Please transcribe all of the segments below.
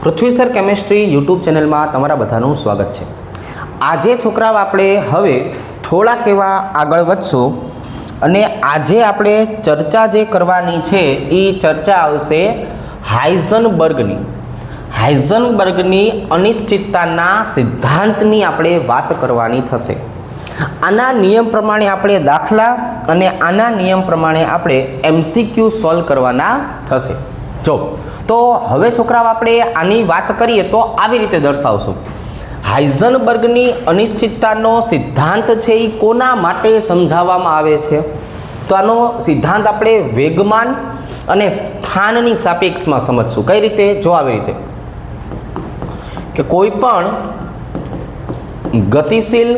પૃથ્વી sir chemistry YouTube ચેનલમાં તમારા બધાનું સ્વાગત છે। આજે છોકરાઓ આપણે હવે થોડાક એવા આગળ વધશું અને આજે આપણે ચર્ચા જે કરવાની છે એ ચર્ચા આવશે હાઇઝનબર્ગની અનિશ્ચિતતાના સિદ્ધાંતની આપણે વાત કરવાની થશે। આના નિયમ પ્રમાણે આપણે દાખલા અને આના નિયમ પ્રમાણે આપણે MCQ સોલ્વ કરવાના થશે। જો તો હવે છોકરાઓ આપણે આની વાત કરીએ તો આવી રીતે દર્શાવશું। હાઇઝનબર્ગની અનિશ્ચિતતાનો સિદ્ધાંત છે એ કોના માટે સમજાવવામાં આવે છે? તો આનો સિદ્ધાંત આપણે વેગમાન અને સ્થાનની સાપેક્ષમાં સમજશું। કઈ રીતે? જો આવી રીતે કે કોઈ પણ ગતિશીલ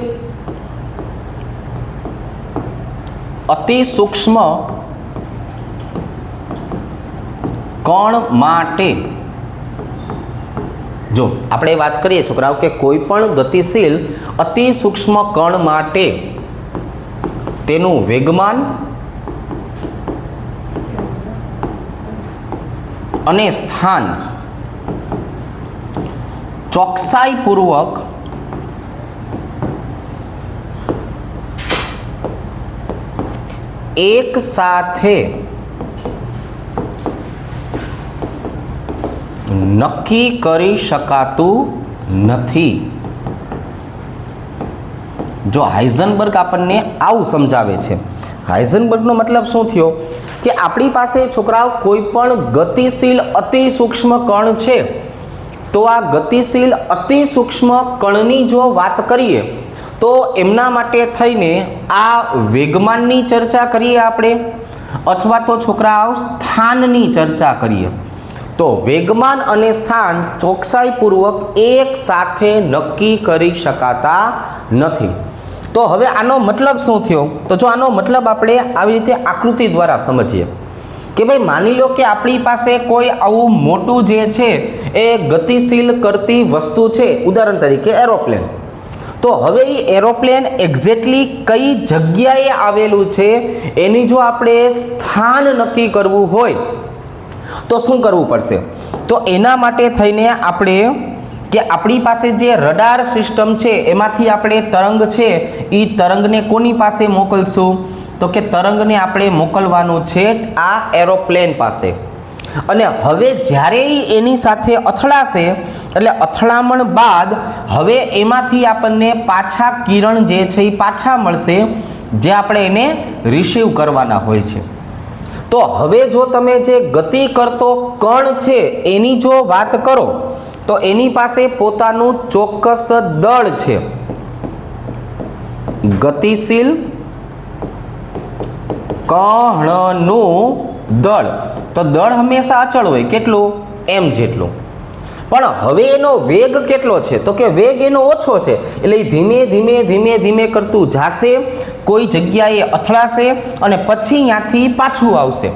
અતિ સૂક્ષ્મ કણ માટે, જો આપણે વાત કરીએ છોકરાઓ કે કોઈ પણ ગતિશીલ અતિ સૂક્ષ્મ કણ માટે તેનું વેગમાન અને સ્થાન ચોકસાઈપૂર્વક એક સાથે નક્કી કરી શકાતું નથી। જો હાઇઝનબર્ગ આપણને આવું સમજાવે છે। હાઇઝનબર્ગનો મતલબ શું થયો કે આપણી પાસે છોકરાઓ કોઈ પણ ગતિશીલ અતિ સૂક્ષ્મ કણ છે તો આ ગતિશીલ અતિ સૂક્ષ્મ કણની જો વાત કરીએ તો એમના માટે થઈને આ વેગમાનની ચર્ચા કરીએ આપણે અથવા તો છોકરાઓ સ્થાનની ચર્ચા કરીએ તો વેગમાન અને સ્થાન ચોકસાઈપૂર્વક એક સાથે નક્કી કરી શકાતા નથી। તો હવે આનો મતલબ શું થયો? તો જો આનો મતલબ આપણે આવી રીતે આકૃતિ દ્વારા સમજીએ કે ભાઈ માની લો કે આપણી પાસે કોઈ આવું મોટું જે છે એ ગતિશીલ કરતી વસ્તુ છે, ઉદાહરણ તરીકે એરોપ્લેન। તો હવે એ એરોપ્લેન એક્ઝેક્ટલી કઈ જગ્યાએ આવેલું છે એની જો આપણે સ્થાન નક્કી કરવું હોય તો શું કરવું પડશે? તો એના માટે થઈને આપણે કે આપણી પાસે જે રડાર સિસ્ટમ છે એમાંથી આપણે તરંગ છે એ તરંગને કોની પાસે મોકલશું? તો કે તરંગને આપણે મોકલવાનું છે આ એરોપ્લેન પાસે। અને હવે જ્યારે એની સાથે અથડાશે એટલે અથડામણ બાદ હવે એમાંથી આપણને પાછા કિરણ જે છે એ પાછા મળશે જે આપણે એને રિસીવ કરવાના હોય છે। તો હવે જો તમે જે ગતિ કરતો કણ છે એની જો વાત કરો તો એની પાસે પોતાનું ચોક્કસ દળ છે, ગતિશીલ કણનું દળ। તો દળ હંમેશા અચળ હોય, કેટલું? m જેટલું। પણ હવે એનો વેગ કેટલો છે? તો કે વેગ એનો ઓછો છે, એટલે એ ધીમે ધીમે ધીમે ધીમે કરતું જાશે, કોઈ જગ્યાએ અથડાશે અને પછી ત્યાંથી પાછું આવશે।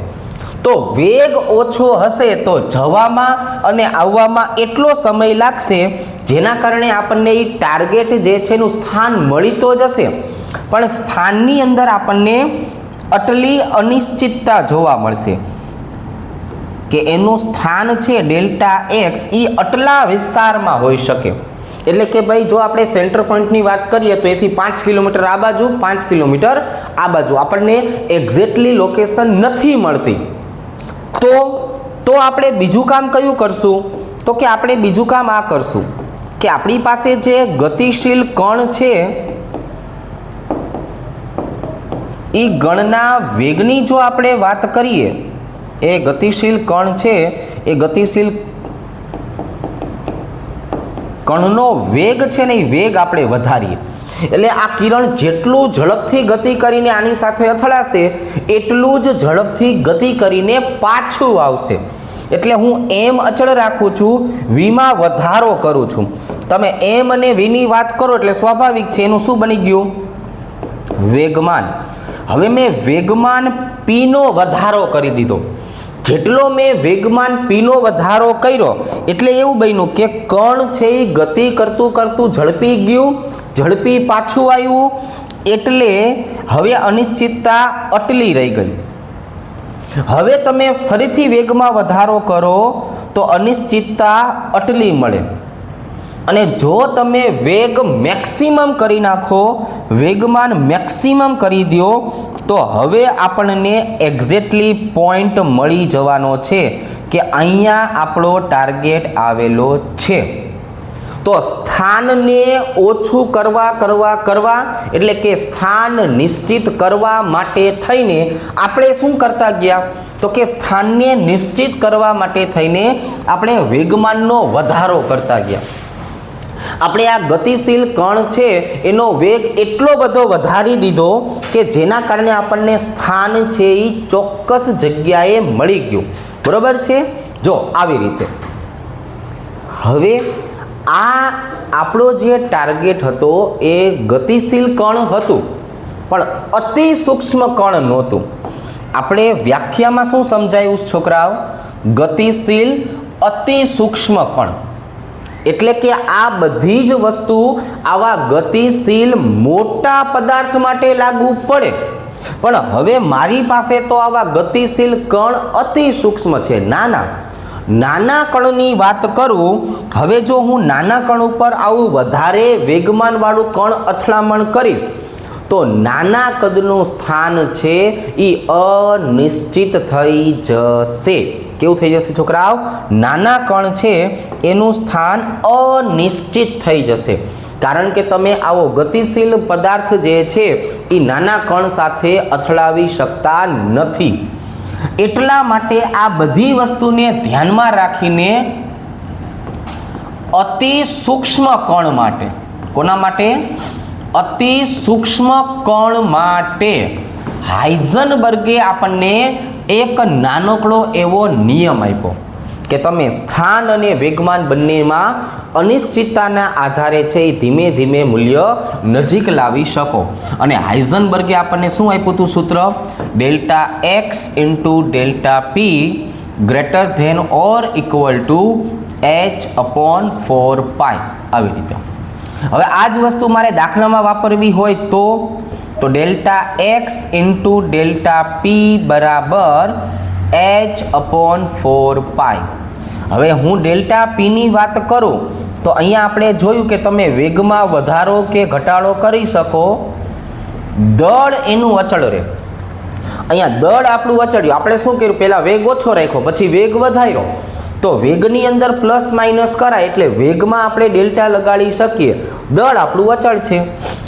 તો વેગ ઓછો હશે તો જવામાં અને આવવામાં એટલો સમય લાગશે જેના કારણે આપણને એ ટાર્ગેટ જે છે એનું સ્થાન મળી તો જશે પણ સ્થાનની અંદર આપણને આટલી અનિશ્ચિતતા જોવા મળશે કે એનું સ્થાન છે ડેલ્ટા એક્સ એ આટલા વિસ્તારમાં હોઈ શકે। એટલે કે ભાઈ જો આપણે સેન્ટર પોઈન્ટની વાત કરીએ તો એથી 5 કિલોમીટર આ બાજુ, 5 કિલોમીટર આ બાજુ આપણને એક્ઝેક્ટલી લોકેશન નથી મળતી। તો આપણે બીજું કામ કયું કરશું? તો કે આપણે બીજું કામ આ કરશું કે આપણી પાસે જે ગતિશીલ કણ છે એ ગણના વેગની જો આપણે વાત કરીએ, એ ગતિશીલ કણ છે એ ગતિશીલ કણનો વેગ છે ને એ વેગ આપણે વધારીએ એટલે આ કિરણ જેટલું ઝડપથી ગતિ કરીને આની સાથે અથડાશે એટલું જ ઝડપથી ગતિ કરીને પાછું આવશે। એટલે હું એમ અચળ રાખું છું, વીમાં વધારો કરું છું। તમે એમ અને વીની વાત કરો એટલે સ્વાભાવિક છે એનું શું બની ગયું? વેગમાન। હવે મેં વેગમાન પીનો વધારો કરી દીધો। જેટલો મેં વેગમાન પીનો વધારો કર્યો એટલે એવું બન્યું કે કણ છે એ ગતિ કરતું કરતું ઝડપી ગયું, ઝડપી પાછું આવ્યું એટલે હવે અનિશ્ચિતતા અટલી રહી ગઈ। હવે તમે ફરીથી વેગમાં વધારો કરો તો અનિશ્ચિતતા આટલી મળે. અને જો તમે વેગ મેક્સિમમ કરી નાખો, વેગમાન મેક્સિમમ કરી દો, તો હવે આપણને એક્ઝેક્ટલી પોઈન્ટ મળી જવાનો છે કે અહીંયા આપણો ટાર્ગેટ આવેલો છે. તો સ્થાનને ઓછું કરવા એટલે કે સ્થાન નિશ્ચિત કરવા માટે થઈને આપણે શું કરતા ગયા, તો કે સ્થાનને નિશ્ચિત કરવા માટે થઈને આપણે વેગમાનનો વધારો કરતા ગયા. આપણે આ ગતિશીલ કણ છે એનો વેગ એટલો બધો વધારી દીધો કે જેના કારણે આપણને સ્થાન છે એ ચોક્કસ જગ્યાએ મળી ગયું. બરોબર છે? જો આવી રીતે હવે આ આપણો જે ટાર્ગેટ હતો એ ગતિશીલ કણ હતું, પણ અતિ સૂક્ષ્મ કણ નહોતું. આપણે વ્યાખ્યામાં શું સમજાયું છોકરાઓ? ગતિશીલ અતિ સૂક્ષ્મ કણ. એટલે કે આ બધી જ વસ્તુ આવા ગતિશીલ મોટા પદાર્થ માટે લાગુ પડે, પણ હવે મારી પાસે તો આવા ગતિશીલ કણ અતિ સૂક્ષ્મ છે, નાના કણની વાત કરું. હવે જો હું નાના કણ ઉપર આવું વધારે વેગમાન વાળું કણ અથડામણ કરીશ તો નાના કદનું સ્થાન છે એ અનિશ્ચિત થઈ જશે. કેવું થઈ જશે છોકરાઓ? નાના કણ છે એનું સ્થાન અનિશ્ચિત થઈ જશે, કારણ કે તમે આવો ગતિશીલ પદાર્થ જે છે એ નાના કણ સાથે અથડાવી શકતા નથી. એટલા માટે આ બધી વસ્તુને ધ્યાનમાં રાખીને અતિ સૂક્ષ્મ કણ માટે, કોના માટે? અતિ સૂક્ષ્મ કણ માટે હાઇઝનબર્ગે આપણને એક નાનકડો એવો નિયમ આપ્યો કે તમે સ્થાન અને વેગમાન બંનેમાં અનિશ્ચિતતાના આધારે છે એ ધીમે ધીમે મૂલ્ય નજીક લાવી શકો. અને હાઇઝનબર્ગે આપણને શું આપ્યું હતું સૂત્ર? Delta x into delta p greater than or equal to h/4π. આવી રીતે. હવે આ જ વસ્તુ મારે દાખલામાં વાપરવી હોય તો delta x into delta p બરાબર h/4π. હવે હું ડેલ્ટા પીની વાત કરું તો અહીંયા આપણે જોયું કે તમે વેગમાં વધારો કે ઘટાડો કરી શકો, દળ એનું અચળ રહે. અહીંયા દળ આપણું અચળ્યું. આપણે શું કર્યું? પહેલાં વેગ ઓછો રાખ્યો, પછી વેગ વધાર્યો, તો વેગની અંદર પ્લસ માઇનસ કરાય એટલે વેગમાં આપણે ડેલ્ટા લગાડી શકીએ. દળ આપણું અચળ છે.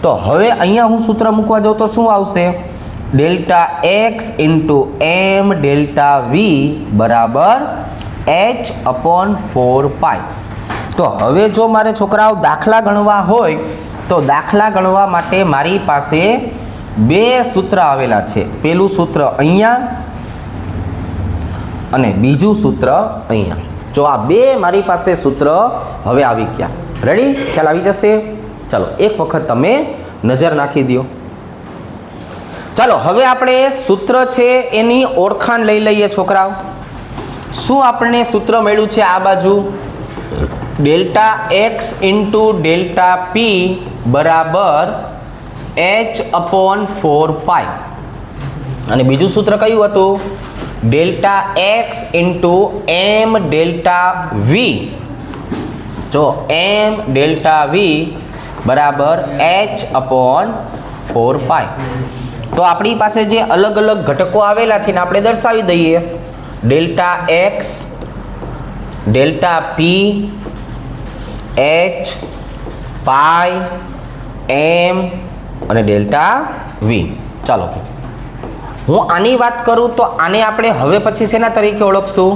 તો હવે અહીંયા હું સૂત્ર મૂકવા જાઉં તો શું આવશે? Delta x into m delta v બરાબર h/4π. તો હવે જો મારે છોકરાઓ દાખલા ગણવા હોય તો દાખલા ગણવા માટે મારી પાસે બે સૂત્ર આવેલા છે. પેલું સૂત્ર અહીંયા અને બીજું સૂત્ર અહીંયા. જો આ બે મારી પાસે સૂત્ર હવે આવી ગયા. રેડી? ખ્યાલ આવી જશે? ચાલો એક વખત તમે નજર નાખી દો. ચાલો હવે આપણે સૂત્ર છે એની ઓળખાણ લઈ લઈએ છોકરાઓ. શું આપણને સૂત્ર મળ્યું છે આ બાજુ? Delta x into delta p બરાબર h/4π. અને બીજું સૂત્ર કયું હતું? Delta x into m delta v. જો એમ ડેલ્ટા વી બરાબર h/4π. તો આપણી પાસે જે અલગ અલગ ઘટકો આવેલા છે ને આપણે દર્શાવી દઈએ. ડેલ્ટા એક્સ, ડેલ્ટા પી, h, પાઈ, એમ અને ડેલ્ટા વી. ચાલો હું આની વાત કરું તો આને આપણે હવે પછી શેના તરીકે ઓળખશું?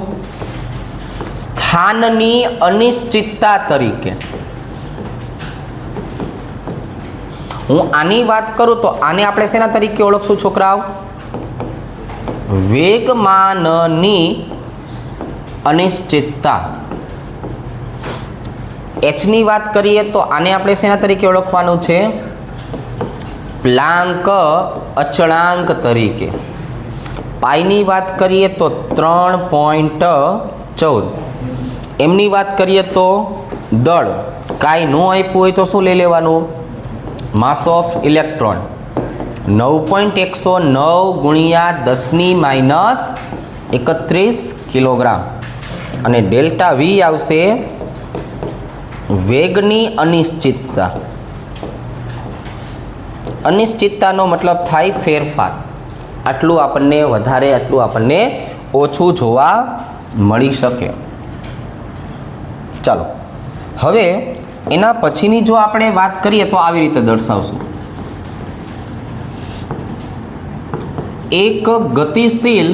સ્થાનની અનિશ્ચિતતા તરીકે. હું આની વાત કરું તો આને આપણે શેના તરીકે ઓળખશું છોકરાઓ? વેગમાનની અનિશ્ચિતતા. h ની વાત કરીએ તો આને આપણે શેના તરીકે ઓળખવાનું છે? પ્લાન્ક અચળાંક તરીકે. પાઈની વાત કરીએ તો 3.14. એમની વાત કરીએ તો દળ. કાંઈ ન આપ્યું હોય તો શું લઈ લેવાનું? માસ ઓફ ઇલેક્ટ્રોન 9.109 ગુણ્યા 10 ની -31 કિલોગ્રામ. અને ડેલ્ટા વી આવશે વેગની અનિશ્ચિતતા. અનિશ્ચિતતાનો મતલબ થાય ફેરફાર. આટલું આપણને વધારે, આટલું આપણને ઓછું જોવા મળી શકે. ચાલો, હવે એના પછીની જો આપણે વાત કરીએ તો આવી રીતે દર્શાવશું. એક ગતિશીલ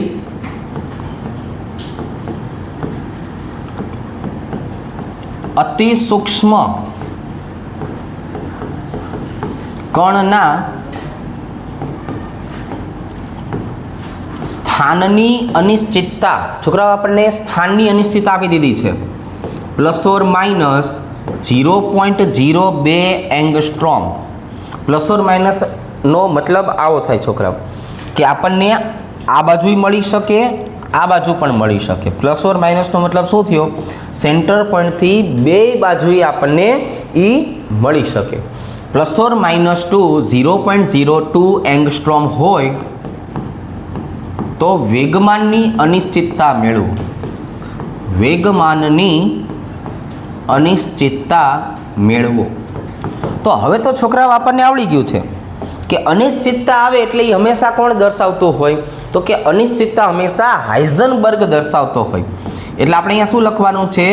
અતિ સૂક્ષ્મ કણના સ્થાનની અનિશ્ચિતતા. છોકરાઓ, આપણને સ્થાનની અનિશ્ચિતતા આપી દીધી છે ±0.02 એંગસ્ટ્રોમ. ± નો મતલબ આવો થાય છોકરાઓ કે આપણને આ બાજુ મળી શકે, આ બાજુ પણ મળી શકે. ± નો મતલબ શું થયો? સેન્ટર પોઈન્ટથી બે બાજુએ આપણને એ મળી શકે. ±0.02 એંગસ્ટ્રોમ હોય તો વેગમાનની અનિશ્ચિતતા મેળવો. વેગમાનની અનિશ્ચિતતા મેળવો. તો હવે તો છોકરાઓ આપણને આવડી ગયું છે કે અનિશ્ચિતતા આવે એટલે એ હંમેશા કોણ દર્શાવતું હોય? તો કે અનિશ્ચિતતા હંમેશા હાઇઝનબર્ગ દર્શાવતો હોય. એટલે આપણે અહીંયા શું લખવાનું છે?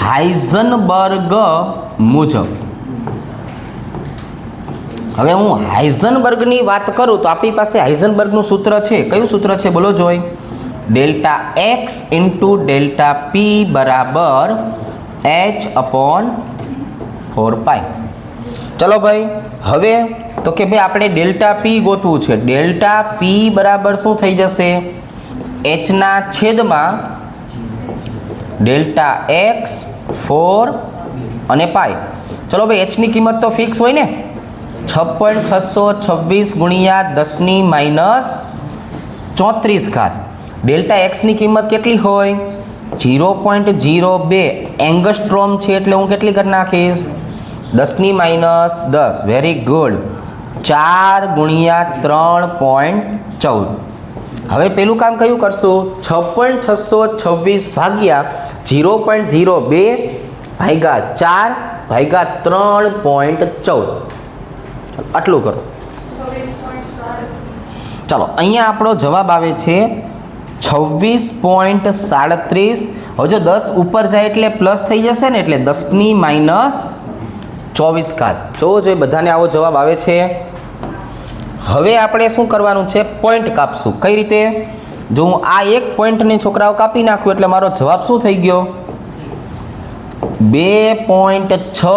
હાઇઝનબર્ગ મુજબ. હવે હું હાઇઝનબર્ગની વાત કરું તો આપણી પાસે હાઇઝનબર્ગનું સૂત્ર છે. કયું સૂત્ર છે બોલો જોઈ? Delta x into delta p બરાબર h/4π. ચલો ભાઈ, હવે તો કે ભાઈ આપણે ડેલ્ટા પી ગોતવું છે. ડેલ્ટા પી બરાબર શું થઈ જશે? એચના છેદમાં ડેલ્ટા એક્સ 4 અને પાઈ. ચલો ભાઈ, એચની કિંમત તો ફિક્સ હોય ને, 6.626 ગુણ્યા 10⁻34. ડેલ્ટા એક્સની કિંમત કેટલી હોય? 0.02 એંગસ્ટ્રોમ છે એટલે હું કેટલી કરી નાખીશ? 10⁻10. Very good. 4 ગુણ્યા 3.14. હવે પેલું કામ કયું કરશું? 6.626 ભાગ્યા 0.02 ભાગ્યા 4 ભાગ્યા 3.14. આટલું કરો. ચાલો, અહીંયા આપણો જવાબ આવે છે 26.37. હવે જો 10 ઉપર જાય એટલે પ્લસ થઈ જશે ને, એટલે 10⁻24. જો બધાને આવો જવાબ આવે છે. હવે આપણે શું કરવાનું છે? પોઈન્ટ કાપશું. કઈ રીતે? જો હું આ એક પોઈન્ટને છોકરાઓ કાપી નાખ્યું એટલે મારો જવાબ શું થઈ ગયો? 2.6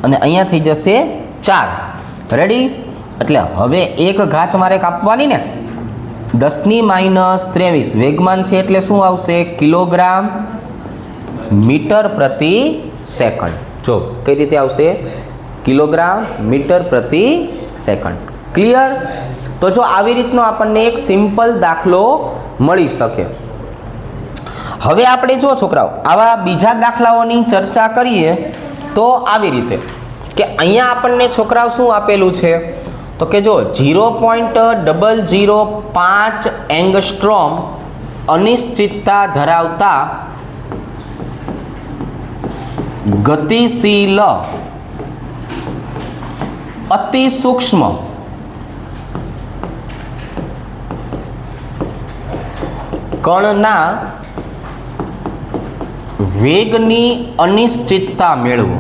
અને અહીંયા થઈ જશે 4. રેડી? એટલે હવે એક ઘાત મારે કાપવાની ને. 10⁻23 વેગમાન છે એટલે શું આવશે? કિલોગ્રામ મીટર પ્રતિ સેકન્ડ. જો કઈ રીતે આવશે? કિલોગ્રામ મીટર પ્રતિ સેકન્ડ. ક્લિયર? તો જો આવી રીતનો આપણને એક સિમ્પલ દાખલો મળી શકે. હવે આપણે જો છોકરાઓ આવા બીજા દાખલાઓની ચર્ચા કરીએ તો આવી રીતે કે અહીંયા આપણને છોકરાઓ શું આપેલું છે? તો કે જો 0.005 એંગસ્ટ્રોમ અનિશ્ચિતતા ધરાવતા ગતિશીલ અતિ સૂક્ષ્મ કણના વેગની અનિશ્ચિતતા મેળવો.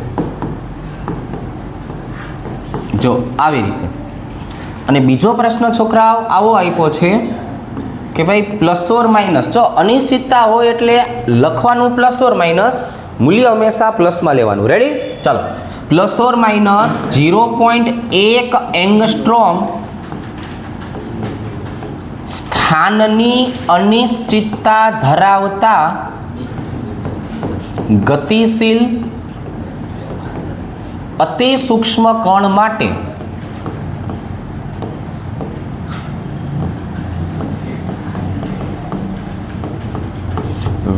જો આવી રીતે. અને બીજો પ્રશ્ન છોકરાઓ આવો આપ્યો છે કે ભાઈ ±. જો અનિશ્ચિતતા હોય એટલે લખવાનું ±, મૂલ્ય હંમેશા પ્લસમાં લેવાનું. રેડી? ચાલો, ±0.1 એંગસ્ટ્રોમ સ્થાનની અનિશ્ચિતતા ધરાવતા ગતિશીલ અતિ સૂક્ષ્મ કણ માટે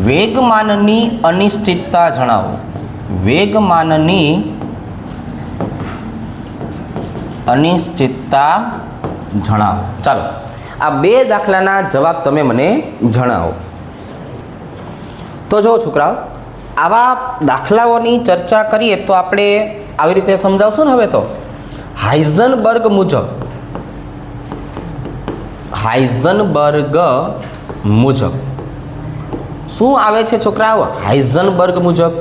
વેગમાનની અનિશ્ચિતતા જણાવો. વેગમાનની અનિશ્ચિતતા જણાવો. ચાલો, આ બે દાખલાના જવાબ તમે મને જણાવો. તો જો છોકરાઓ, આવા દાખલાઓની ચર્ચા કરીએ તો આપણે આવી રીતે સમજાવશું ને. હવે તો હાઇઝનબર્ગ મુજબ શું આવે છે છોકરાઓ? હાઇઝનબર્ગ મુજબ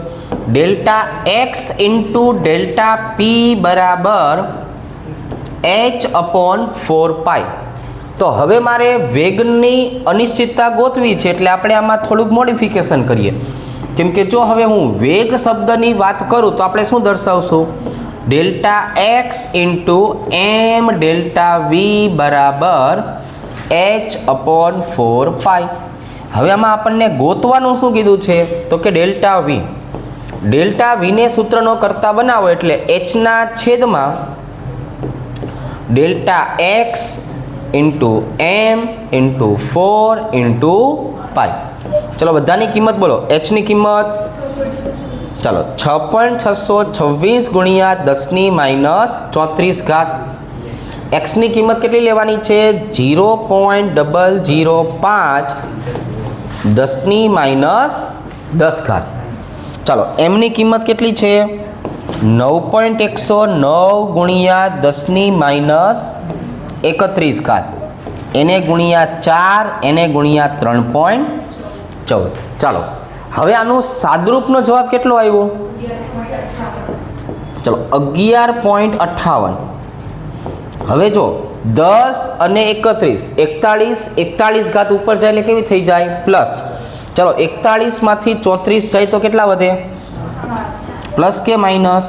delta x into delta p બરાબર h/4π. તો હવે મારે વેગની અનિશ્ચિતતા ગોતવી છે, એટલે આપણે આમાં થોડુંક મોડિફિકેશન કરીએ. કેમ કે જો હવે હું વેગ શબ્દની વાત કરું તો આપણે શું દર્શાવશું? Delta x into m delta v બરાબર h/4π. હવે આમાં આપણને ગોતવાનું શું કીધું છે? તો કે ડેલ્ટા વીને સૂત્રનો કરતા બનાવો એટલે એચના છેદમાં delta x into m into 4 into pi. ચલો બધાની કિંમત બોલો. એચની કિંમત ચાલો 6.626 ગુણ્યા 10⁻34. એક્સની કિંમત કેટલી લેવાની છે? 0.005 10⁻10. ચાલો એમની કિંમત કેટલી છે? 9.109 ગુણ્યા 10⁻31. એને ગુણ્યા 4, એને ગુણ્યા 3.14. ચાલો હવે આનો સાદરૂપનો જવાબ કેટલો આવ્યો? ચલો 11.58. હવે જો 10 અને 41 ઘાત ઉપર જાય એટલે કેવી થઈ જાય? પ્લસ. ચલો 41 માંથી 34 જાય તો કેટલા વધે? પ્લસ કે માઇનસ?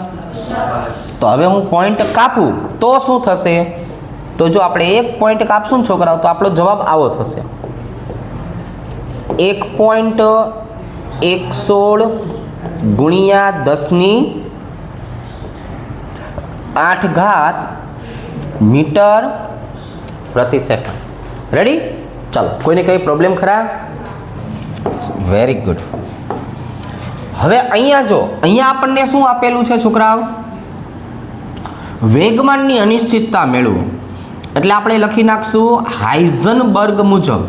તો હવે હું પોઈન્ટ કાપું તો શું થશે? તો જો આપણે એક પોઈન્ટ કાપશું ને છોકરાઓ તો આપણો જવાબ આવો થશે. 1.16 ગુણ્યા 10⁸ મીટર પ્રતિ સેકન્ડ. રેડી? ચાલો કોઈને કઈ પ્રોબ્લેમ ખરા? Very good. હવે અહીંયા જો, અહીંયા આપણને શું આપેલું છે છોકરાઓ? વેગમાનની અનિશ્ચિતતા મેળવો. એટલે આપણે લખી નાખશું હાઇઝનબર્ગ મુજબ.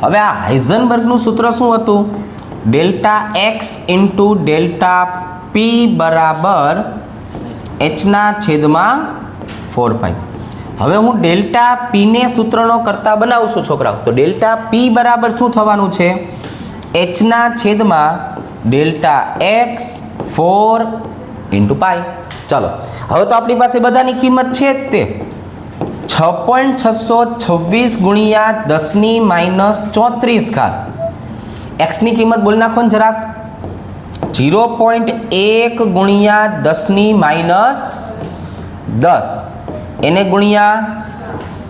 હવે આ હાઇઝનબર્ગનું સૂત્ર શું હતું? Delta x into delta p બરાબર એચના છેદમાં 4π. હવે હું ડેલ્ટા પીને સૂત્રનો કરતા બનાવું છું છોકરાઓ. તો ડેલ્ટા પી બરાબર શું થવાનું છે? એચના છેદમાં ડેલ્ટા એક્સ 4 ઇન્ટુ પાઈ. ચાલો હવે તો આપણી પાસે બધાની કિંમત છે જ તે 6.626 ગુણ્યા 10⁻34. એક્સની કિંમત બોલી નાખો ને જરાક. 0.1 ગુણ્યા 10⁻10. એને ગુણ્યા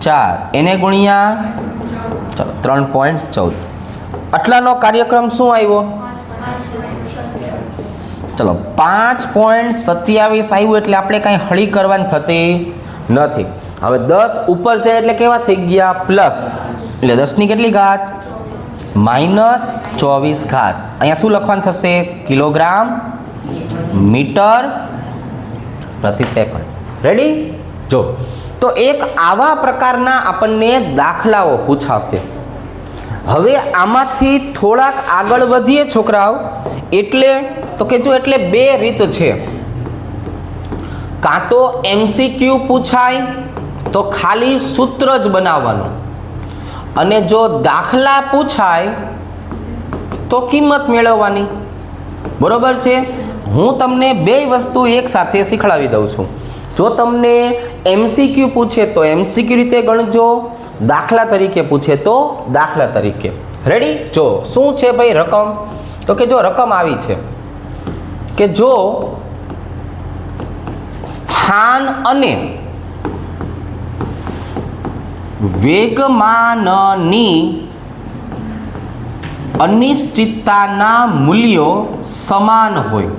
4, એને ગુણ્યા ચાલો 3.14. આટલાનો કાર્યક્રમ શું આવ્યો? ચલો 5.27 આવ્યું એટલે આપણે કાંઈ હળી કરવાની થતી નથી. હવે 10 ઉપર જાય એટલે કેવા થઈ ગયા? પ્લસ. એટલે 10ની કેટલી ઘાત? -24 ઘાત. અહીંયા શું લખવાનું થશે? કિલોગ્રામ મીટર પ્રતિ સેકન્ડ. રેડી? જો તો એક આવા પ્રકારના આપણને દાખલાઓ પૂછાશે. હવે આમાંથી થોડાક આગળ વધીએ છોકરાઓ એટલે તો કે જો એટલે બે રીત છે. કાં તો MCQ પૂછાય તો ખાલી સૂત્ર જ બનાવવાનું, અને જો દાખલા પૂછાય તો કિંમત મેળવવાની. બરોબર છે? હું તમને બે વસ્તુ એક સાથે શીખવાડી દઉં છું. જો તમને MCQ પૂછે તો MCQ રીતે ગણજો, દાખલા તરીકે પૂછે તો દાખલા તરીકે. રેડી? જો શું છે ભાઈ રકમ? તો કે જો રકમ આવી છે કે જો સ્થાન અને વેગમાનની અનિશ્ચિતતાના મૂલ્યો સમાન હોય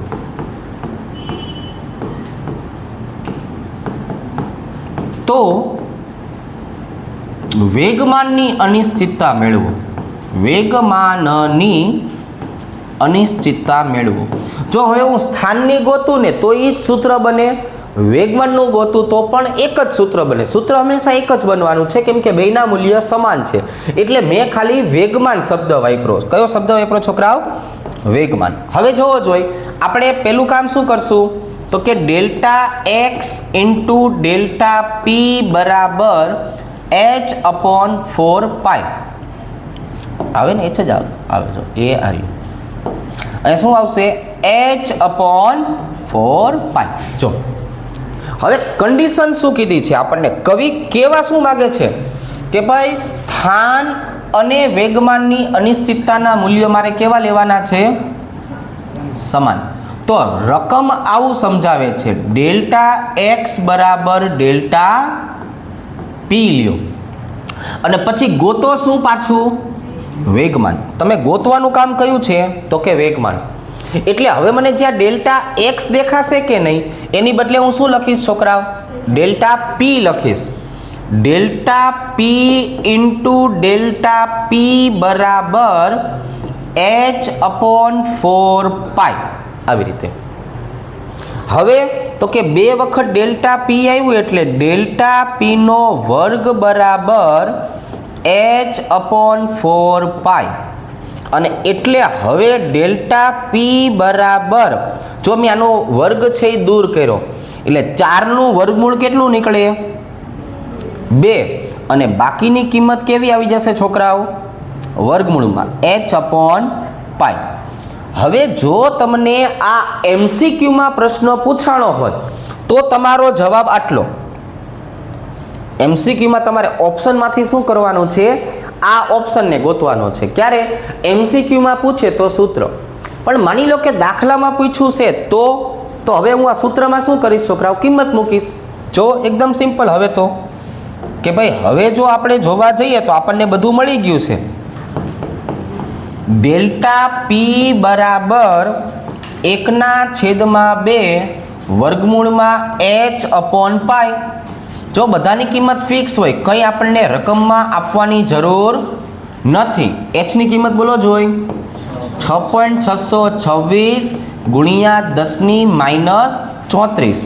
તો વેગમાનની અનિશ્ચિતતા મેળવો. વેગમાનની અનિશ્ચિતતા મેળવો. જો હવે હું સ્થાનની ગોતું ને તો એ જ સૂત્ર બને, વેગમાનનું ગોતું તો પણ એક જ સૂત્ર બને. સૂત્ર હંમેશા એક જ બનવાનું છે, કેમ કે બેયના મૂલ્ય સમાન છે. એટલે મેં ખાલી વેગમાન શબ્દ વાપર્યો. કયો શબ્દ વાપર્યો છોકરાઓ? વેગમાન. હવે જોવો જોઈએ આપણે પેલું કામ શું કરશું તો કે delta x into delta p બરાબર h/4π આવે ને, h જ આવે. જો એ આવ્યું. અને શું આવશે? h/4π. જો હવે કન્ડિશન શું કીધી છે આપણને? કવિ કેવા શું માગે છે કે ભાઈ સ્થાન અને વેગમાનની અનિશ્ચિતતાના મૂલ્યો મારે કેવા લેવાના છે? સમાન. તો રકમ આવું સમજાવે છે, ડેલ્ટા એક્સ બરાબર ડેલ્ટા પી લ્યો અને પછી ગોતો શું પાછું? વેગમાન. તમે ગોતવાનું કામ કયું છે તો કે વેગમાન. એટલે હવે મને જ્યાં ડેલ્ટા એક્સ દેખાશે કે નહીં એની બદલે હું શું લખીશ છોકરાઓ? ડેલ્ટા પી લખીશ. ડેલ્ટા પી ઇન્ટુ ડેલ્ટા પી બરાબર h/4π આવી રીતે. હવે તો કે 2 વખત ડેલ્ટા પી આવ્યું એટલે ડેલ્ટા પી નો વર્ગ બરાબર h/4π. અને એટલે હવે ડેલ્ટા પી બરાબર, જો મેં આનો વર્ગ છે એ દૂર કર્યો એટલે 4નું વર્ગમૂળ કેટલું નીકળે? 2. અને બાકીની કિંમત કેવી આવી જશે છોકરાઓ? વર્ગમૂળમાં h/π. હવે જો તમને આ MCQમાં પ્રશ્ન પૂછાણો હોય તો તમારો જવાબ આટલો. MCQમાં તમારે ઓપ્શનમાંથી શું કરવાનું છે? આ ઓપ્શનને ગોતવાનો છે. ક્યારે? MCQમાં પૂછે તો સૂત્ર. પણ માની લો કે દાખલામાં પૂછ્યું છે તો હવે હું આ સૂત્રમાં શું કરીશ છોકરાઓ? કિંમત મૂકીશ. જો એકદમ સિમ્પલ. હવે તો કે ભાઈ હવે જો આપણે જોવા જઈએ તો આપણને બધું મળી ગયું છે. ડેલ્ટા પી બરાબર 1/2 વર્ગમૂળમાં h/π. જો બધાની કિંમત ફિક્સ હોય, કંઈ આપણને રકમમાં આપવાની જરૂર નથી. એચની કિંમત બોલો જોઈ 6.626 ગુણ્યા 10⁻34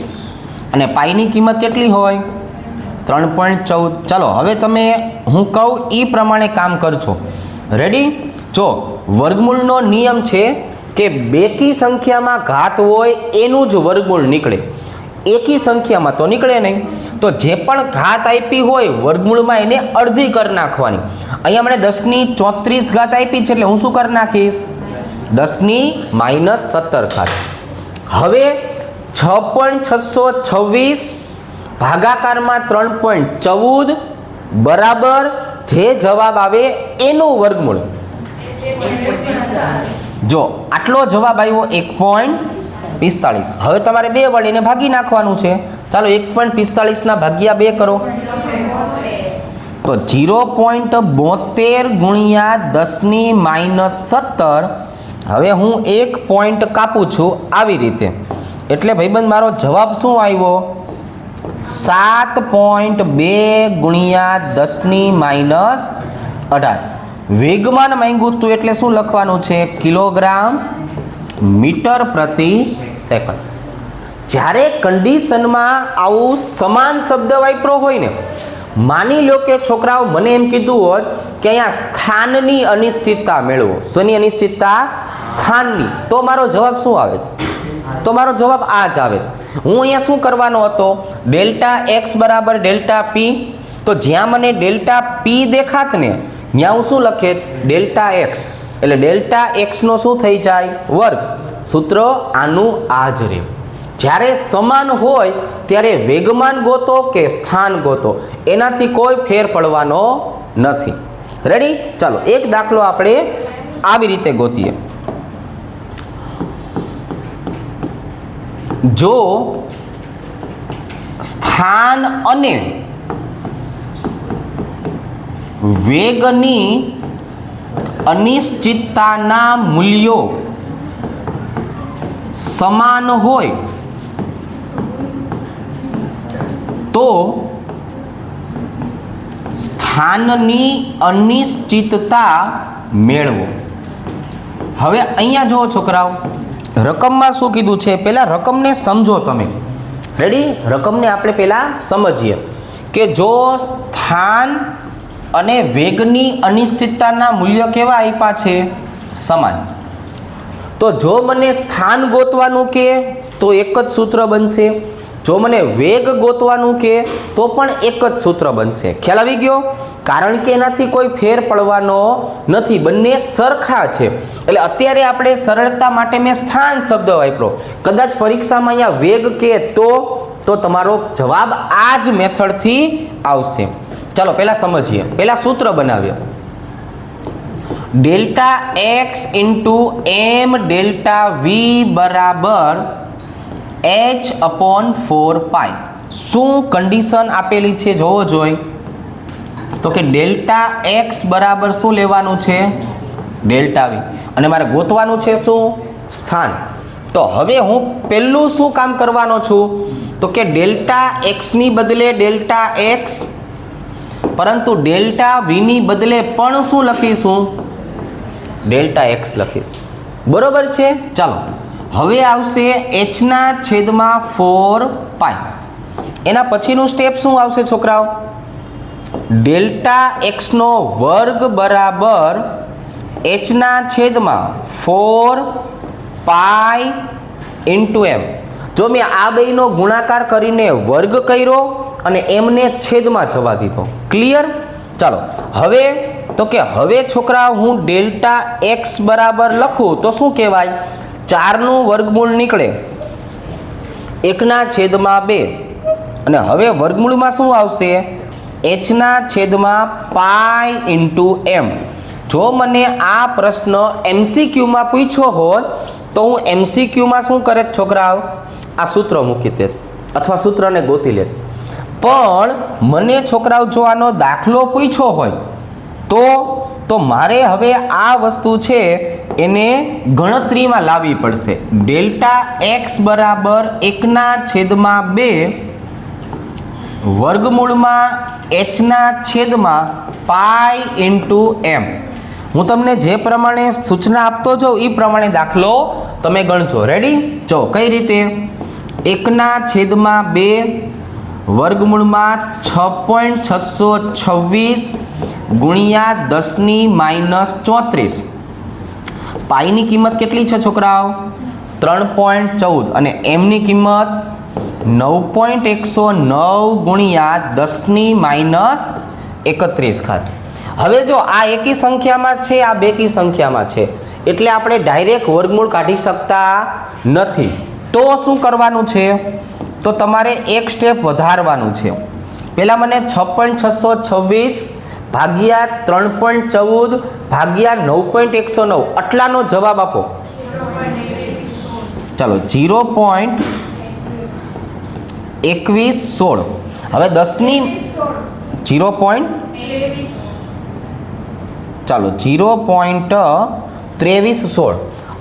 અને પાઈની કિંમત કેટલી હોય? 3.14. ચાલો હવે તમે હું કહું એ પ્રમાણે કામ કરજો. રેડી? જો વર્ગમૂળનો નિયમ છે કે બેકી સંખ્યામાં ઘાત હોય એનું જ વર્ગમૂળ નીકળે, એકી સંખ્યામાં તો નીકળે નહીં. તો જે પણ ઘાત આપી હોય વર્ગમૂળમાં એને અડધી કરી નાખવાની. અહીંયા મને 10⁻34 ઘાત આપી છે એટલે હું શું કરી નાખીશ? 10⁻17 ઘાત. હવે 6.626 ભાગાકારમાં 3.14 બરાબર જે જવાબ આવે એનું વર્ગમૂળ. જો આટલો જવાબ આવ્યો 1.45. હવે તમારે 2 વડે એને ભાગી નાખવાનું છે. ચાલો 1.45 ના ભાગ્યા 2 કરો તો 0.72 ગુણ્યા 10⁻17. હવે હું 1 પોઈન્ટ કાપું છું આવી રીતે. એટલે ભાઈબંધ મારો જવાબ શું આવ્યો? 7.2 ગુણ્યા 10⁻18. વેગમાન માંગ્યું હતું એટલે શું લખવાનું છે? કિલોગ્રામ મીટર પ્રતિ સેકન્ડ. જ્યારે કન્ડિશનમાં આવું સમાન શબ્દ વાપરો હોય ને, માની લો કે છોકરાઓ મને એમ કીધું હોત કે અહીંયા સ્થાનની અનિશ્ચિતતા મેળવો. શેની અનિશ્ચિતતા? સ્થાનની. તો મારો જવાબ શું આવે? તો મારો જવાબ આ જ આવે. હું અહીંયા શું કરવાનો હતો? ડેલ્ટા એક્સ બરાબર ડેલ્ટા પી. તો જ્યાં મને ડેલ્ટા પી દેખાત ને ત્યાં હું શું લખે? Delta x. એટલે ડેલ્ટા એક્સનો શું થઈ જાય? વર્ગ. સૂત્ર આનું આ જ રહે. જ્યારે સમાન હોય ત્યારે વેગમાન ગોતો કે સ્થાન ગોતો, એનાથી કોઈ ફેર પડવાનો નથી. રેડી? ચાલો એક દાખલો આપણે આવી રીતે ગોતીએ. જો સ્થાન અને વેગની અનિશ્ચિતતાના મૂલ્યો સમાન હોય તો સ્થાનની અનિશ્ચિતતા મેળવો. હવે અહીંયા જુઓ છોકરાઓ, રકમમાં શું કીધું છે? પહેલા રકમને સમજો તમે. રેડી? રકમને આપણે પહેલા સમજીએ કે જો સ્થાન અને વેગની અનિશ્ચિતતાના મૂલ્ય કેવા આપ્યા છે? સમાન. તો જો મને સ્થાન ગોતવાનું કે તો એક જ સૂત્ર બનશે, જો મને વેગ ગોતવાનું કે તો પણ એક જ સૂત્ર બનશે. ખ્યાલ આવી ગયો? કારણ કે એનાથી કોઈ ફેર પડવાનો નથી, બંને સરખા છે. એટલે અત્યારે આપણે સરળતા માટે મેં સ્થાન શબ્દ વાપર્યો, કદાચ પરીક્ષામાં અહીંયા વેગ કે તો તમારો જવાબ આ જ મેથડથી આવશે. ચાલો પહેલા સમજીએ, પહેલા સૂત્ર બનાવીએ. Delta x into m delta v બરાબર h/4π. શું કન્ડિશન આપેલી છે જોવો જોઈ. તો કે ડેલ્ટા એક્સ બરાબર શું લેવાનું છે? Delta v. અને મારે ગોતવાનું છે શું? સ્થાન. તો હવે હું પહેલું શું કામ કરવાનો છું? તો કે ડેલ્ટા એક્સની બદલે ડેલ્ટા એક્સ, પરંતુ ડેલ્ટા વીની બદલે પણ શું લખીશું? ડેલ્ટા એક્સ લખીશ. બરોબર છે? ચાલો હવે આવશે h/4π. એના પછીનું સ્ટેપ શું આવશે છોકરાઓ? ડેલ્ટા એક્સનો વર્ગ બરાબર h/4π ઇન્ટુ એમ. જો મેં આ બેયનો ગુણાકાર કરીને વર્ગ કર્યો અને એમને છેદમાં જવા દીધો. ક્લિયર? ચાલો હવે તો કે હવે છોકરાઓ હું ડેલ્ટા એક્સ બરાબર લખું તો શું કહેવાય? 4નું વર્ગમૂળ નીકળે 1/2 અને હવે વર્ગમૂળમાં શું આવશે? h/π ઇન્ટુ એમ. જો મને આ પ્રશ્ન MCQમાં પૂછ્યો હોત તો હું MCQમાં શું કરે છોકરાઓ? આ સૂત્ર મૂકી દે અથવા સૂત્રને ગોતી લે. પણ મને છોકરાઓ જો આનો દાખલો પૂછ્યો હોય તો મારે હવે આ વસ્તુ છે એને ગણતરીમાં લાવવી પડશે. ડેલ્ટા એક્સ બરાબર 1/2 વર્ગમૂળમાં h/π ઇન્ટુ એમ. હું તમને જે પ્રમાણે સૂચના આપતો જાઉં એ પ્રમાણે દાખલો તમે ગણજો. રેડી? જો કઈ રીતે? 1/2 વર્ગમૂળમાં 6.626 ગુણ્યા 10⁻34. પાઈની કિંમત કેટલી છે છોકરાઓ? 3.14 અને એમની કિંમત 9.109 ગુણ્યા 10⁻31. હવે જો આ એકી સંખ્યામાં છે, આ બેકી સંખ્યામાં છે, એટલે આપણે ડાયરેક્ટ વર્ગમૂળ કાઢી શકતા નથી. તો શું કરવાનું છે? તો તમારે એક સ્ટેપ વધારવાનું છે. પહેલાં મને 6.626 ભાગ્યા 3.14 ભાગ્યા 9.109 આટલાનો જવાબ આપો. ચાલો 0.2116. હવે 10ની 0.2316.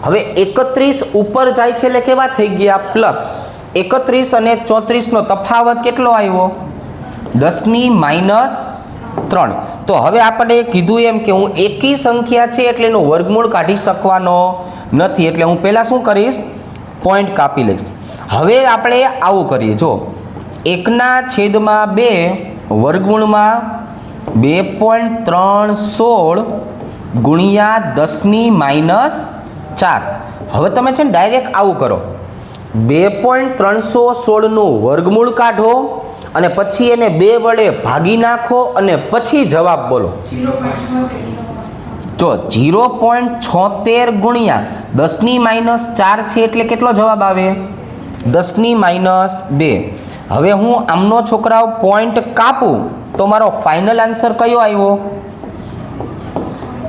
હવે 31 ઉપર જાય છે એટલે કેવા થઈ ગયા? પ્લસ. 31 અને 34નો તફાવત કેટલો આવ્યો? 10⁻3. તો હવે આપણે કીધું એમ કે હું એકી સંખ્યા છે એટલે એનું વર્ગમૂળ કાઢી શકવાનો નથી, એટલે હું પહેલાં શું કરીશ? પોઈન્ટ કાપી લઈશ. હવે આપણે આવું કરીએ. જો 1/2 વર્ગમૂળમાં 2.316 ગુણ્યા 10⁻4. હવે તમે છે ને ડાયરેક્ટ આવું કરો, 2.316નું વર્ગમૂળ કાઢો અને પછી એને 2 વડે ભાગી નાખો અને પછી જવાબ બોલો. જો 0.76 ગુણ્યા 10⁻4 છે એટલે કેટલો જવાબ આવે? 10⁻2. હવે હું આમનો છોકરાઓ પોઈન્ટ કાપું તો મારો ફાઇનલ આન્સર કયો આવ્યો?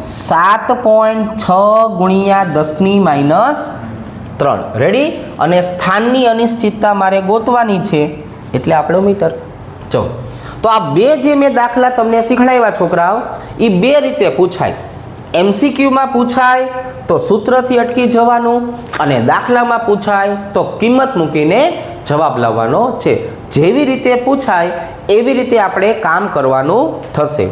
7.6 ગુણ્યા 10⁻3. રેડી? અને સ્થાનની અનિશ્ચિતતા મારે ગોતવાની છે એટલે આપણો મીટર. જો તો આ બે જે મેં દાખલા તમને શીખડાવ્યા છોકરાઓ, એ બે રીતે પૂછાય. MCQમાં પૂછાય તો સૂત્રથી અટકી જવાનું અને દાખલામાં પૂછાય તો કિંમત મૂકીને જવાબ લાવવાનો છે. જેવી રીતે પૂછાય એવી રીતે આપણે કામ કરવાનું થશે.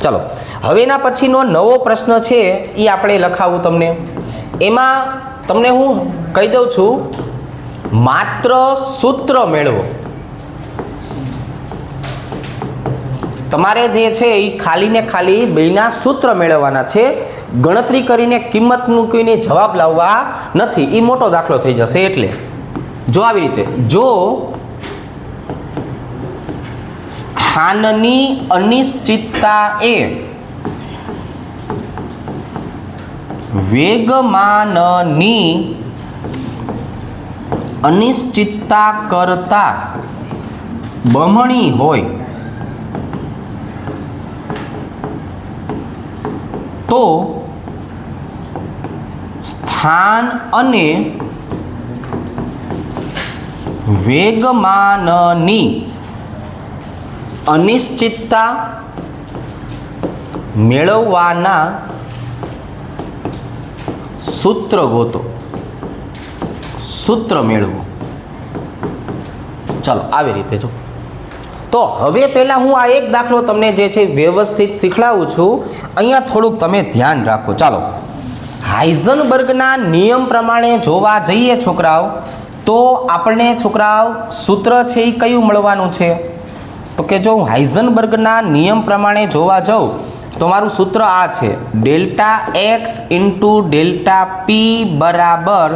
ચલો હવે એના પછીનો નવો પ્રશ્ન છે એ આપણે લખાવું તમને. એમાં તમને હું કહી દઉં છું માત્ર સૂત્ર મેળવો. તમારે જે છે એ ખાલી ને ખાલી બેના સૂત્ર મેળવવાના છે. ગણતરી કરીને કિંમત મૂકીને જવાબ લાવવા નથી. એ મોટો દાખલો થઈ જશે. એટલે જો આવી રીતે, જો સ્થાનની અનિશ્ચિતતા એ વેગમાનની અનિશ્ચિતતા કરતા બમણી હોય તો સ્થાન અને વેગમાનની અનિશ્ચિતતા મેળવવાના સૂત્ર ગોતો. સૂત્ર મેળવો. ચાલો આવી રીતે જો. તો હવે પહેલા હું આ એક દાખલો તમને જે છે વ્યવસ્થિત શીખડાવું છું. અહીંયા થોડુંક તમે ધ્યાન રાખો. ચાલો, હાઇઝનબર્ગના નિયમ પ્રમાણે જોવા જઈએ છોકરાઓ, તો આપણને છોકરાઓ સૂત્ર છે એ કયું મળવાનું છે? તો કે જો હું હાઇઝનબર્ગના નિયમ પ્રમાણે જોવા જાઉં તો મારું સૂત્ર આ છે, delta x into delta p બરાબર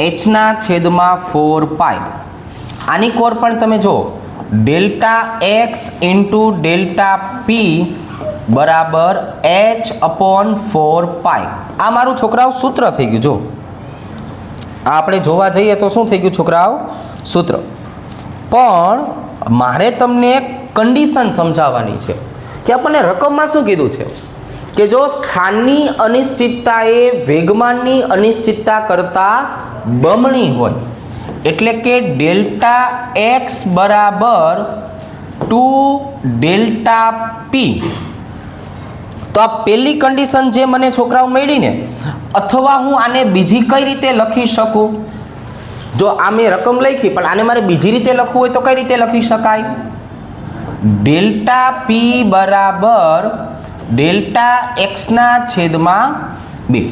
h/4π. આની કોર પણ તમે જો, delta x into delta p બરાબર h/4π. આ મારું છોકરાઓ સૂત્ર થઈ ગયું. જો આ આપણે જોવા જઈએ તો શું થઈ ગયું છોકરાઓ? સૂત્ર. પણ મારે તમને કન્ડિશન સમજાવવાની છે કે આપણને રકમમાં શું કીધું છે કે જો સ્થાનની અનિશ્ચિતતા એ વેગમાનની અનિશ્ચિતતા કરતાં બમણી હોય, એટલે કે ડેલ્ટા એક્સ બરાબર 2 ડેલ્ટા પી. તો આ પહેલી કન્ડિશન જે મને છોકરાઓ મળી ને, અથવા હું આને બીજી કઈ રીતે લખી શકું? જો આ મેં રકમ લખી, પણ આને મારે બીજી રીતે લખવું હોય તો કઈ રીતે લખી શકાય? ડેલ્ટા પી બરાબર ડેલ્ટા x/2.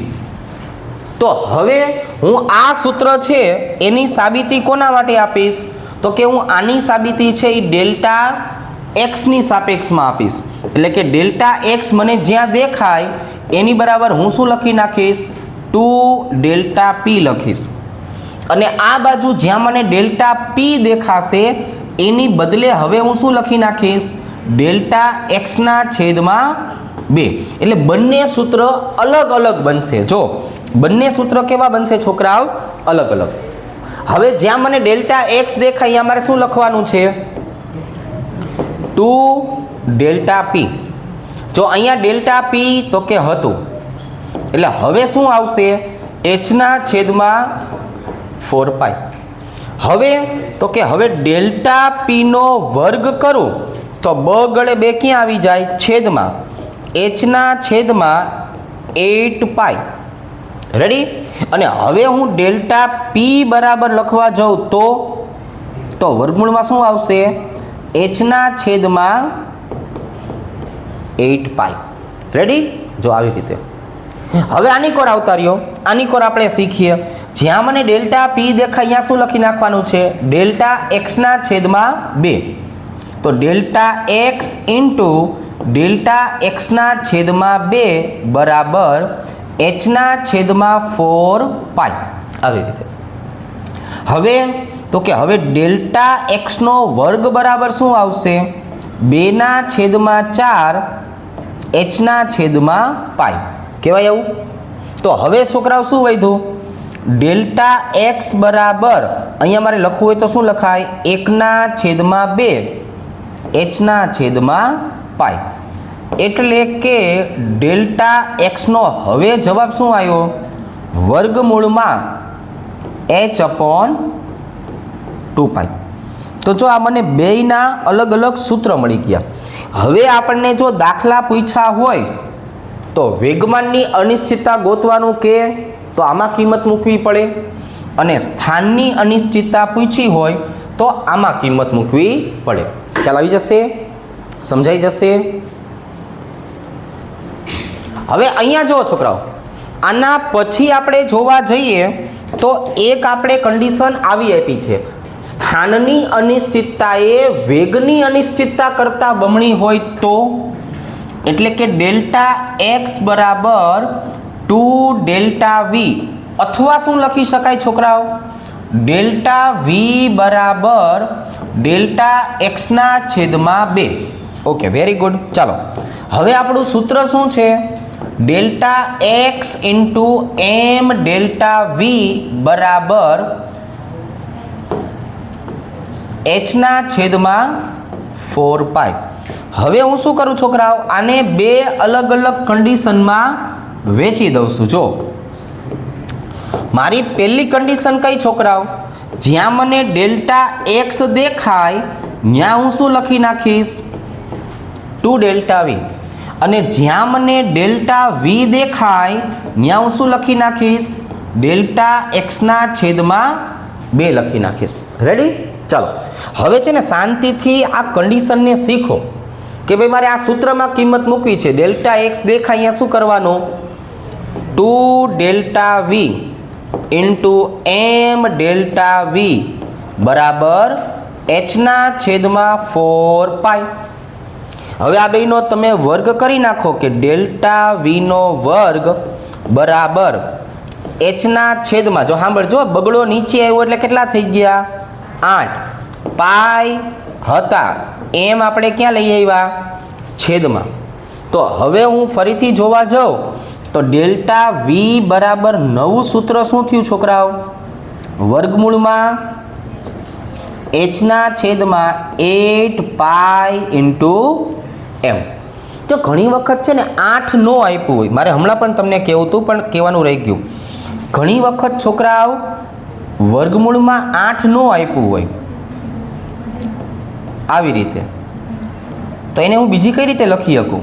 તો હવે હું આ સૂત્ર છે એની સાબિતી કોના માટે આપીશ? તો કે હું આની સાબિતી છે એ ડેલ્ટા એક્સની સાપેક્ષમાં આપીશ. એટલે કે ડેલ્ટા એક્સ મને જ્યાં દેખાય એની બરાબર હું શું લખી નાખીશ? 2 ડેલ્ટા પી લખીશ. અને આ બાજુ જ્યાં મને ડેલ્ટા પી દેખાશે એની બદલે હવે હું શું લખી નાખીશ? Delta x/2. એટલે બંને સૂત્ર અલગ અલગ બનશે. જો બંને સૂત્ર કેવા બનશે છોકરાઓ? અલગ અલગ. હવે જ્યાં મને ડેલ્ટા એક્સ દેખાય અહીંયા મારે શું લખવાનું છે? 2 ડેલ્ટા પી. જો અહીંયા ડેલ્ટા પી તો કે હતું, એટલે હવે શું આવશે? h/4π. હવે તો કે હવે ડેલ્ટા પી નો વર્ગ કરું તો બ ગળે 2 ક્યાં આવી જાય? છેદમાં h/8π. રેડી? અને હવે હું ડેલ્ટા પી બરાબર લખવા જાઉં તો વર્ગમૂળમાં શું આવશે? h/8π. રેડી? જો આવી રીતે. હવે આની કોર આવતા રહ્યો. આની કોર આપણે શીખીએ. જ્યાં મને ડેલ્ટા પી દેખાય અહીંયા શું લખી નાખવાનું છે? Delta x/2. તો delta x into delta x/2 બરાબર h/4π. આવી રીતે. હવે તો કે હવે ડેલ્ટા એક્સનો વર્ગ બરાબર શું આવશે? 2/4 h/π. કહેવાય આવું? તો હવે છોકરાઓ શું વધ્યું? ડેલ્ટા એક્સ બરાબર અહીંયા મારે લખવું હોય તો શું લખાય? 1/2 h/π. એટલે કે ડેલ્ટા એક્સનો હવે જવાબ શું આવ્યો? વર્ગમૂળમાં h/2π. તો જો આ મને બેયના અલગ અલગ સૂત્ર મળી ગયા. હવે આપણને જો દાખલા પૂછ્યા હોય તો વેગમાનની અનિશ્ચિતતા ગોતવાનું કે તો આમાં કિંમત મૂકવી પડે, અને સ્થાનની અનિશ્ચિતતા પૂછી હોય તો આમાં કિંમત મૂકવી પડે. ખ્યાલ આવી જશે? સમજાઈ જશે? હવે અહીંયા જુઓ છોકરાઓ, આના પછી આપણે જોવા જઈએ તો એક આપણે કન્ડિશન આવી આપી છે, સ્થાનની અનિશ્ચિતતા એ વેગની અનિશ્ચિતતા કરતાં બમણી હોય તો, એટલે કે ડેલ્ટા એક્સ બરાબર 2 ડેલ્ટા વી, અથવા શું લખી શકાય છોકરાઓ, ડેલ્ટા વી બરાબર ડેલ્ટા એક્સના છેદમાં 2. Okay, very good. ચાલો હવે આપણું સૂત્ર શું છે, delta x into m delta v બરાબર એચના છેદમાં 4 પાઈ. હવે હું શું કરું છોકરાઓ, આને બે અલગ અલગ કન્ડિશનમાં વેચી દઉં છું. જો મારી પહેલી કન્ડિશન કઈ છોકરાઓ, જ્યાં મને ડેલ્ટા એક્સ દેખાય ત્યાં હું શું લખી નાખીશ, 2 ડેલ્ટા વી, અને જ્યાં મને ડેલ્ટા વી દેખાય ત્યાં હું શું લખી નાખીશ, ડેલ્ટા એક્સના છેદમાં 2 લખી નાખીશ. રેડી? ચાલો હવે છે ને શાંતિથી આ કન્ડિશનને શીખો કે ભાઈ મારે આ સૂત્રમાં કિંમત મૂકવી છે. ડેલ્ટા એક્સ દેખાય અહીંયા શું કરવાનું, 2 delta v into m delta v બરાબર એચના છેદમાં 4 પાઈ. હવે આ બેનો તમે વર્ગ કરી નાખો કે ડેલ્ટા વીનો વર્ગ બરાબર એચના છેદમાં, જો સાંભળજો બગડો નીચે આવ્યો એટલે કેટલા થઈ ગયા, 8 પાઈ હતા, એમ આપણે ક્યાં લઈ આવ્યા, છેદમાં. તો હવે હું ફરીથી જોવા જાઉં તો ડેલ્ટા વી બરાબર નવું સૂત્ર શું થયું છોકરાઓ, વર્ગમૂળમાં એચના છેદમાં 8 પાઈ ઇન્ટુ એમ. તો ઘણી વખત છે ને 8 નો આપ્યું હોય, મારે હમણાં પણ તમને કહેવું હતું પણ કહેવાનું રહી ગયું, ઘણી વખત છોકરાઓ વર્ગમૂળમાં 8 નો આપ્યું હોય આવી રીતે, તો એને હું બીજી કઈ રીતે લખી શકું,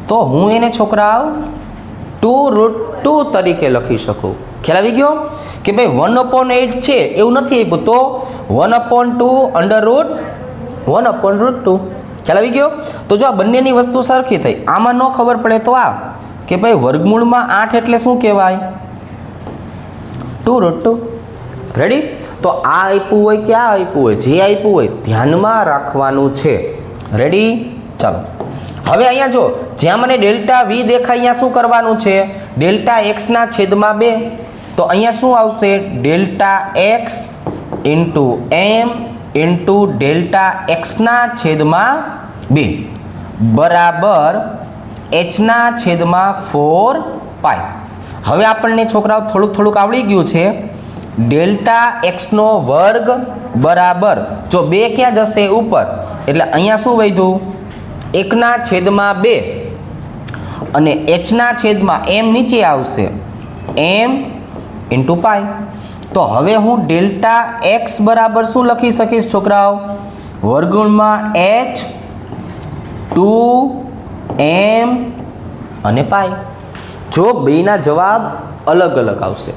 તો હું એને છોકરાઓ 2√2 તરીકે લખી શકું. ખ્યાલ આવી ગયો કે ભાઈ 1/8 છે એવું નથી આપ્યું, તો 1/2 √1/√2. ખ્યાલ આવી ગયો? તો જો આ બંનેની વસ્તુ સરખી થઈ, આમાં ન ખબર પડે તો આ કે ભાઈ વર્ગમૂળમાં 8 એટલે શું કહેવાય, 2√2. રેડી? તો આ આપ્યું હોય કે આ આપ્યું હોય, જે આપ્યું હોય ધ્યાનમાં રાખવાનું છે. રેડી? ચાલો હવે અહીંયા જો જ્યાં મને ડેલ્ટા વી દેખાય અહીંયા શું કરવાનું છે, ડેલ્ટા એક્સના છેદમાં 2. તો અહીંયા શું આવશે, delta x into m into delta એક્સના છેદમાં 2 બરાબર એચના છેદમાં 4 પાઈ. હવે આપણને છોકરાઓ થોડુંક આવડી ગયું છે, ડેલ્ટા એક્સનો વર્ગ બરાબર, જો 2 ક્યાં જશે ઉપર, એટલે અહીંયા શું વધ્યું, 1ના છેદમાં 2 અને એચના છેદમાં એમ નીચે આવશે, એમ ઇન્ટુ પાઈ. તો હવે હું ડેલ્ટા એક્સ બરાબર શું લખી શકીશ છોકરાઓ, વર્ગમૂળમાં એચ 2 એમ અને પાઈ. જો બેના જવાબ અલગ અલગ આવશે.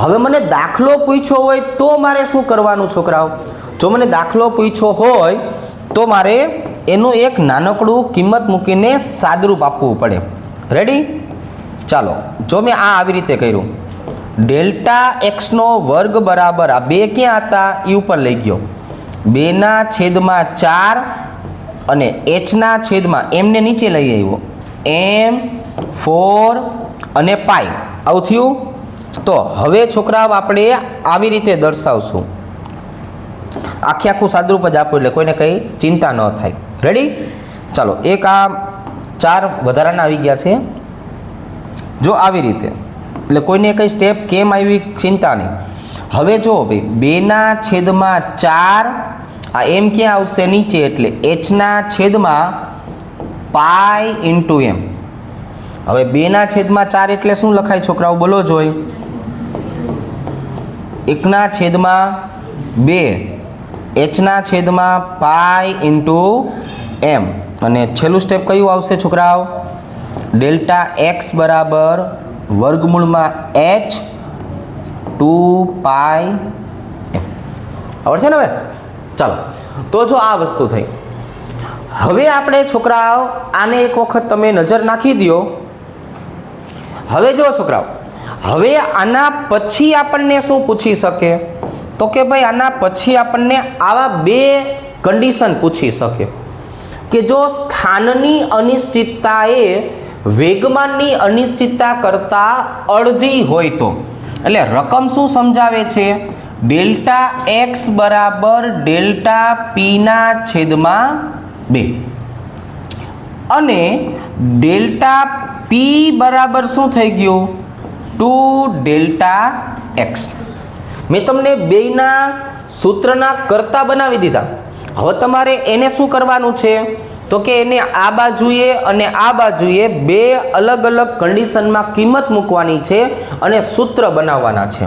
હવે મને દાખલો પૂછ્યો હોય તો મારે શું કરવાનું છોકરાઓ, જો મને દાખલો પૂછ્યો હોય તો મારે એનું એક નાનકડું કિંમત મૂકીને સાદરૂપ આપવું પડે. રેડી? ચાલો જો મેં આ આવી રીતે કર્યું, ડેલ્ટા એક્સનો વર્ગ બરાબર આ 2 ક્યાં હતા એ ઉપર લઈ ગયો, 2ના છેદમાં 4 અને એચના છેદમાં એમને નીચે લઈ આવ્યો, એમ 4 અને પાઈ. આવું થયું. તો હવે છોકરાઓ આપણે આવી રીતે દર્શાવશું, આખું સાદરૂપ જ આપું એટલે કોઈને કંઈ ચિંતા ન થાય. રેડી? ચાલો એક આ 4 વધારાના આવી ગયા છે, જો આવી રીતે, એટલે કોઈને કંઈ સ્ટેપ કેમ આવી ચિંતા નહીં. હવે જો ભાઈ 2ના છેદમાં 4, આ એમ ક્યાં આવશે નીચે, એટલે એચના છેદમાં પાઈ ઇન્ટુ એમ. હવે 2ના છેદમાં 4 એટલે શું લખાય છોકરાઓ, બોલો જોઈ, 1ના છેદમાં 2 એચના છેદમાં પાઈ ઇન્ટુ એમ. અને છેલ્લું સ્ટેપ કયું આવશે છોકરાઓ, ડેલ્ટા એક્સ બરાબર વર્ગમૂળમાં એચ 2 પાઈ એમ. આવડશે ને? હવે ચાલો તો જો આ વસ્તુ થઈ. હવે આપણે છોકરાઓ આને એક વખત તમે નજર નાખી દો. હવે જો છોકરાઓ હવે આના પછી આપણને શું પૂછી શકે? તો કે ભાઈ આના પછી આપણને આવા બે કન્ડિશન પૂછી શકે કે જો સ્થાનની અનિશ્ચિતતા એ વેગમાનની અનિશ્ચિતતા કરતાં અડધી હોય તો, એટલે રકમ શું સમજાવે છે? ડેલ્ટા એક્સ બરાબર ડેલ્ટા પીના છેદમાં 2 અને ડેલ્ટા પી બરાબર શું થઈ ગયું? 2 ડેલ્ટા એક્સ. મેં તમને બેયના સૂત્રના કરતા બનાવી દીધા. હવે તમારે એને શું કરવાનું છે? તો કે એને આ બાજુએ અને આ બાજુએ બે અલગ અલગ કન્ડિશનમાં કિંમત મૂકવાની છે અને સૂત્ર બનાવવાના છે.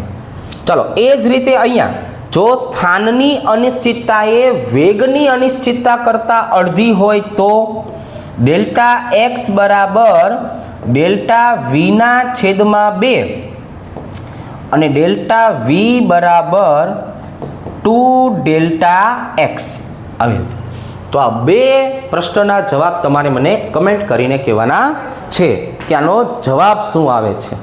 ચલો, એ જ રીતે અહીંયા જો સ્થાનની અનિશ્ચિતતા એ વેગની અનિશ્ચિતતા કરતાં અડધી હોય તો ડેલ્ટા એક્સ બરાબર ડેલ્ટા વીના છેદમાં 2 અને ડેલ્ટા વી બરાબર 2 ડેલ્ટા એક્સ આવે. તો આ બે પ્રશ્નના જવાબ તમારે મને કમેન્ટ કરીને કહેવાના છે કે આનો જવાબ શું આવે છે.